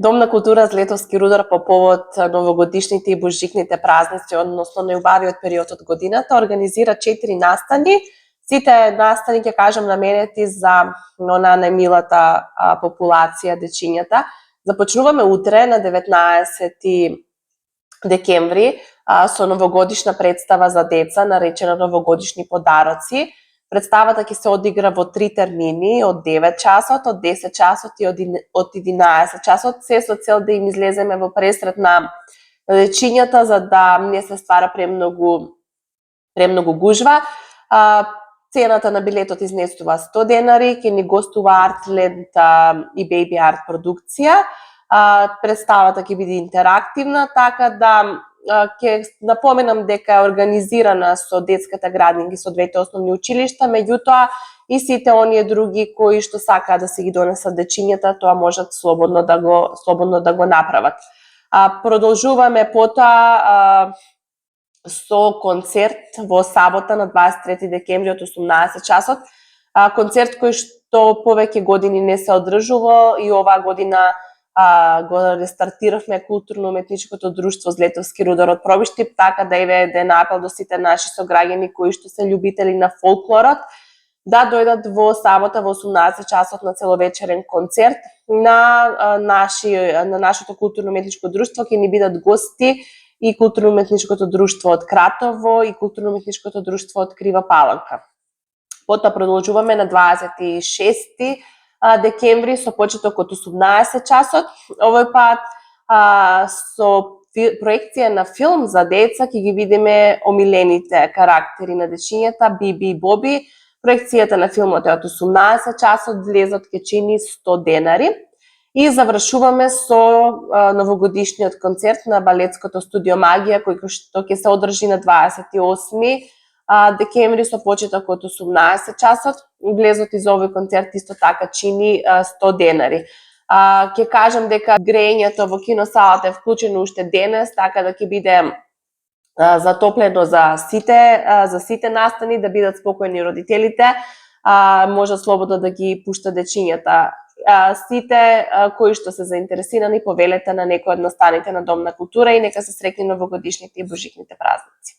Дом на култура за летовски рудар по повод новогодишните и божикните празници, односно најубавиот период од годината, организира 4 настани. Сите настани, ќе кажам, наменети за она најмилата популација, дечињата. Започнуваме утре на 19 декември со новогодишна представа за деца, наречена Новогодишни подароци. Представата ќе се одигра во 3 термини, од 9 часот, од 10 часот и од 11 часот, се со цел да им излеземе во пресрет на дечињата, за да не се ствара премногу гужва. Цената на билетот изнесува 100 денари, ќе ни гостува Artland и Baby Art продукција. Представата ќе биде интерактивна, така да ќе напоменам дека е организирана со детската градинка и со двете основни училишта, меѓутоа и сите оние други кои што сакаат да се ги донесат дечињата, тоа можат слободно да го направат. Продолжуваме потоа со концерт во сабота на 23 декември од 18 часот. Концерт кој што повеќе години не се одржува и оваа година го рестартиравме културно-уметничкото друштво Злетовски рудар од Пробиштип, така да еве еден апел до сите наши сограѓани кои што се љубители на фолклорот, да дојдат во сабота во 18 часот на целовечерен концерт на нашето културно-уметничко друштво. Ќе ни бидат гости и културно-уметничкото друштво од Кратово и културно-уметничкото друштво од Крива Паланка. Потоа продолжуваме на 26 декември со почеток од 18 часот. Овој пат со проекција на филм за деца ќе ги видиме омилените карактери на дечињата, Биби и Боби. Проекцијата на филмот е од 18 часот, влезот ќе чини 100 денари. И завршуваме со новогодишниот концерт на балетското студио Магија, кој што ќе се одржи на 28 декември со почеток од 18 часот. Влезот из овој концерт исто така чини 100 денари. Ќе кажам дека грејењето во киносалата е вклучено уште денес, така да ќе биде затоплено за сите настани, да бидат спокојни родителите, може слободно да ги пушта дечињата. Сите кои што се заинтересирани, повелете на некој од настаните на Дом на култура и нека се среќни новогодишните и божикните празници.